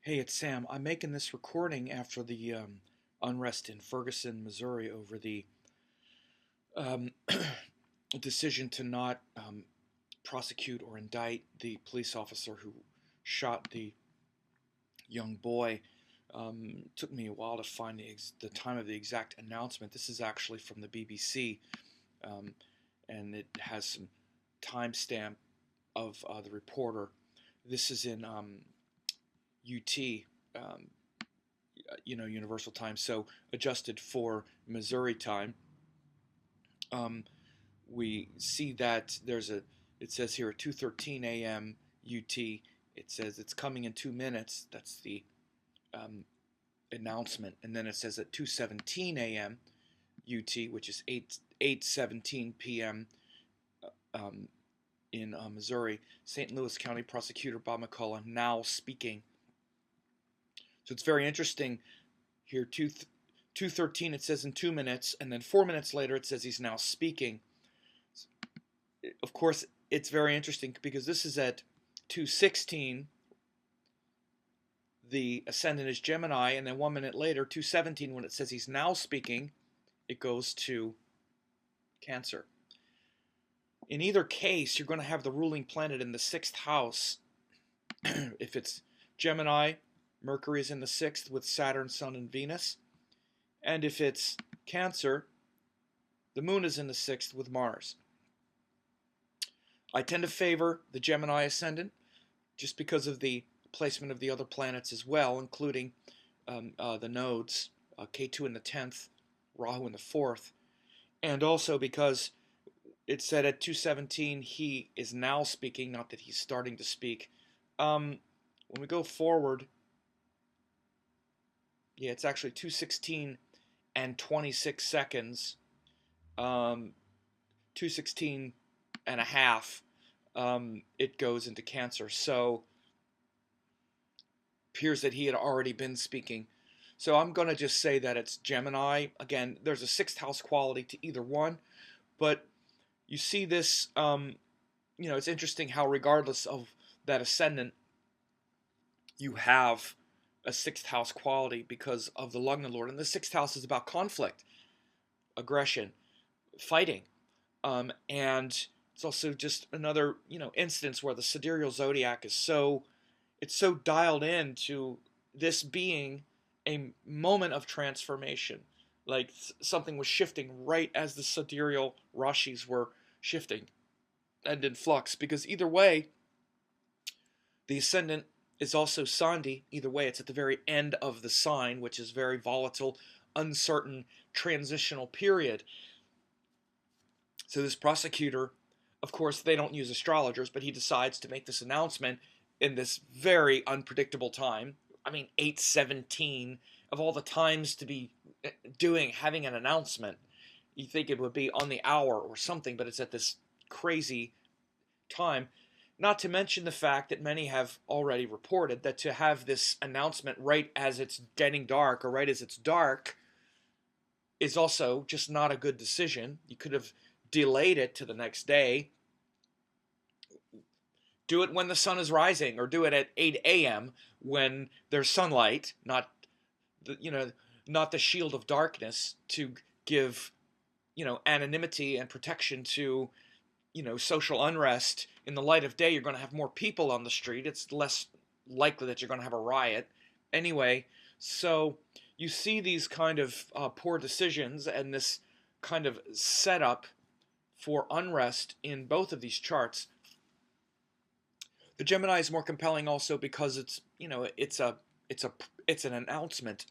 Hey, it's Sam. I'm making this recording after the unrest in Ferguson, Missouri over the um, decision to not prosecute or indict the police officer who shot the young boy. Took me a while to find the time of the exact announcement. This is actually from the BBC, um, and it has some timestamp of the reporter. This is in UT, um, Universal Time, so adjusted for Missouri time. Um, we see that it says here at 2:13 a.m. UT, it says it's coming in 2 minutes. That's the um, announcement. And then it says at 2:17 a.m. UT, which is 8:17 p.m. Um, in Missouri, St. Louis County Prosecutor Bob McCullough now speaking. So it's very interesting here. 2:13 it says in 2 minutes, and then 4 minutes later it says he's now speaking. Of course, it's very interesting because this is at 2:16. The ascendant is Gemini, and then 1 minute later, 2:17, when it says he's now speaking, it goes to Cancer. In either case, you're going to have the ruling planet in the sixth house. If it's Gemini, Mercury is in the sixth with Saturn, Sun, and Venus. And if it's Cancer, the moon is in the sixth with Mars. I tend to favor the Gemini ascendant just because of the placement of the other planets as well, including the nodes, K2 in the 10th, Rahu in the 4th, and also because it said at 2:17 he is now speaking, not that he's starting to speak. When we go forward, yeah, it's actually 2:16 and 26 seconds, 2:16 and a half, it goes into Cancer. So appears that he had already been speaking. So I'm going to just say that it's Gemini. Again, there's a sixth house quality to either one, but you see this, it's interesting how regardless of that ascendant, you have a sixth house quality because of the Lugna Lord. And the sixth house is about conflict, aggression, fighting. And it's also just another, instance where the sidereal zodiac is it's so dialed in to this being a moment of transformation. Like something was shifting right as the sidereal rashis were shifting and in flux. Because either way, the ascendant is also Sandhi. Either way, it's at the very end of the sign, which is very volatile, uncertain, transitional period. So this prosecutor, of course, they don't use astrologers, but he decides to make this announcement in this very unpredictable time. I mean, 8:17 of all the times to be having an announcement. You think it would be on the hour or something, but it's at this crazy time. Not to mention the fact that many have already reported that to have this announcement right as it's getting dark or right as it's dark is also just not a good decision. You could have delayed it to the next day. Do it when the sun is rising, or do it at 8 a.m. when there's sunlight, not the shield of darkness to give, anonymity and protection to, social unrest. In the light of day, you're going to have more people on the street. It's less likely that you're going to have a riot. Anyway, so you see these kind of poor decisions and this kind of setup for unrest in both of these charts. The Gemini is more compelling also because it's an announcement,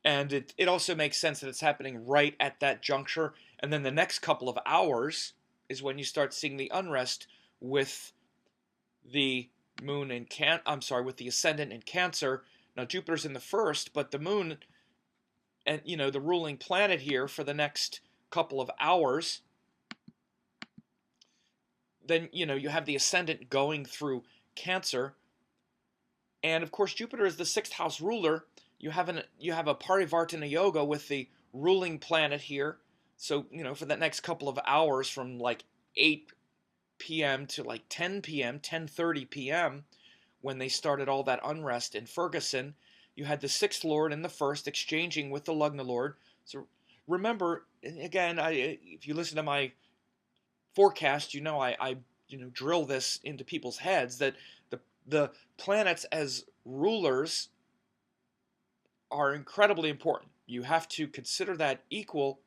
and it also makes sense that it's happening right at that juncture. And then the next couple of hours is when you start seeing the unrest with the moon in with the ascendant in Cancer. Now Jupiter's in the first, but the moon and the ruling planet here for the next couple of hours. Then you have the ascendant going through Cancer, and of course Jupiter is the sixth house ruler. You have a Parivartana yoga with the ruling planet here. So for that next couple of hours, from like 8 p.m. to like 10 p.m., 10:30 p.m., when they started all that unrest in Ferguson. You had the sixth lord and the first exchanging with the Lugna lord. So remember, again, if you listen to my forecast, I drill this into people's heads that the planets as rulers are incredibly important. You have to consider that equal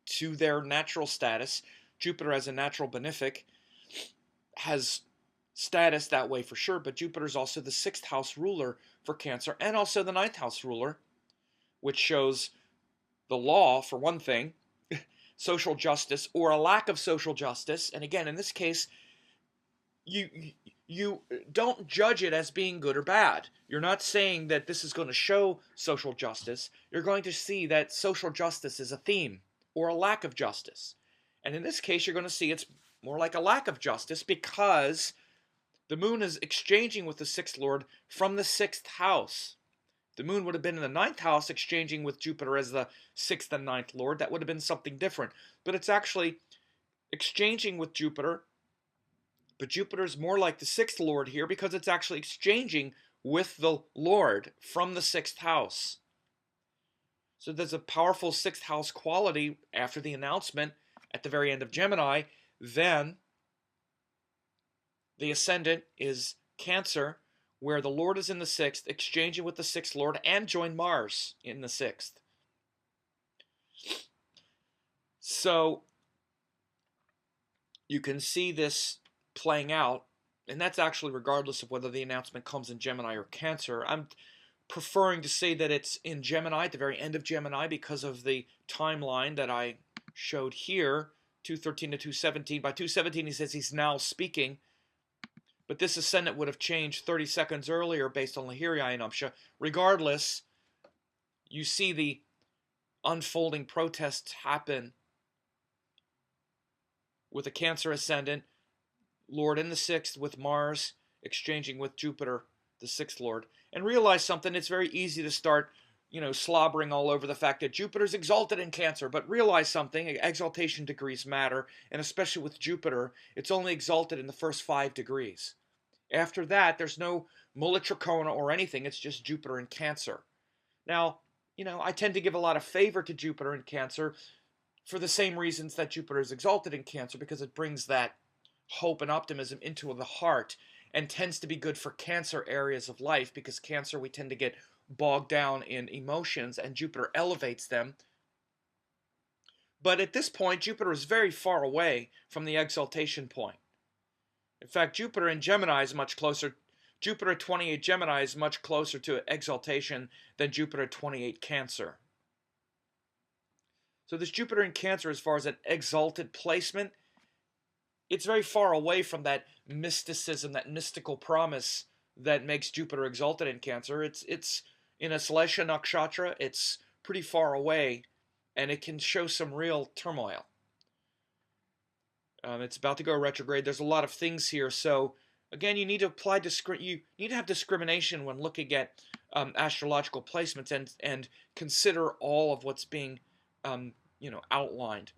to their natural status. Jupiter as a natural benefic has status that way for sure, but Jupiter is also the sixth house ruler for Cancer and also the ninth house ruler, which shows the law, for one thing, social justice or a lack of social justice. And again, in this case, you don't judge it as being good or bad. You're not saying that this is going to show social justice. You're going to see that social justice is a theme or a lack of justice. And in this case, you're going to see it's more like a lack of justice because the moon is exchanging with the sixth lord from the sixth house. The moon would have been in the ninth house exchanging with Jupiter as the sixth and ninth lord. That would have been something different. But it's actually exchanging with Jupiter. But Jupiter is more like the sixth lord here because it's actually exchanging with the lord from the sixth house. So there's a powerful sixth house quality after the announcement at the very end of Gemini. Then the ascendant is Cancer, where the lord is in the sixth, exchanging with the sixth lord and join Mars in the sixth. So you can see this playing out, and that's actually regardless of whether the announcement comes in Gemini or Cancer. I'm preferring to say that it's in Gemini, at the very end of Gemini, because of the timeline that I showed here, 213 to 217. By 217, he says he's now speaking, but this ascendant would have changed 30 seconds earlier based on Lahiri Nuptia. Regardless, you see the unfolding protests happen with a Cancer ascendant, Lord in the sixth with Mars exchanging with Jupiter, the sixth lord. And realize something, it's very easy to start, slobbering all over the fact that Jupiter's exalted in Cancer. But realize something, exaltation degrees matter, and especially with Jupiter, it's only exalted in the first 5 degrees. After that, there's no Mula Trikona or anything, it's just Jupiter in Cancer. Now, I tend to give a lot of favor to Jupiter in Cancer for the same reasons that Jupiter is exalted in Cancer, because it brings that hope and optimism into the heart and tends to be good for Cancer areas of life, because Cancer, we tend to get bogged down in emotions and Jupiter elevates them. But at this point, Jupiter is very far away from the exaltation point. In fact, Jupiter in Gemini is much closer. Jupiter 28 Gemini is much closer to exaltation than Jupiter 28 Cancer. So this Jupiter in Cancer, as far as an exalted placement, it's very far away from that mysticism, that mystical promise that makes Jupiter exalted in Cancer. It's in a Salesha Nakshatra, it's pretty far away, and it can show some real turmoil. It's about to go retrograde. There's a lot of things here. So again, you need to apply you need to have discrimination when looking at astrological placements and consider all of what's being outlined.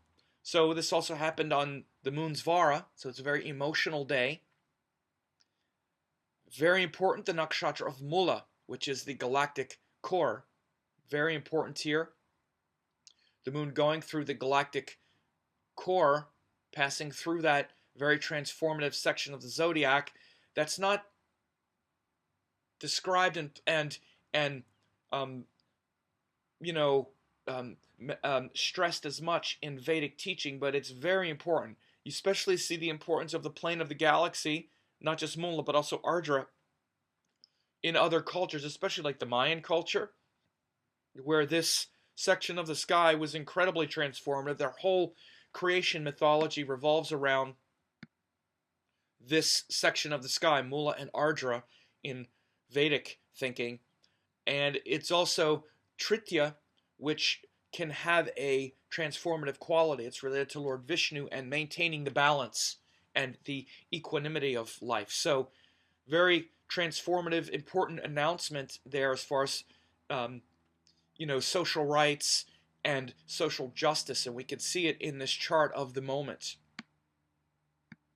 So this also happened on the moon's Vara, so it's a very emotional day. Very important, the nakshatra of Mula, which is the galactic core. Very important here. The moon going through the galactic core, passing through that very transformative section of the zodiac that's not described and stressed as much in Vedic teaching, but it's very important. You especially see the importance of the plane of the galaxy, not just Mula, but also Ardra, in other cultures, especially like the Mayan culture, where this section of the sky was incredibly transformative. Their whole creation mythology revolves around this section of the sky, Mula and Ardra, in Vedic thinking. And it's also Tritya, which can have a transformative quality. It's related to Lord Vishnu and maintaining the balance and the equanimity of life. So very transformative, important announcement there as far as social rights and social justice, and we can see it in this chart of the moment.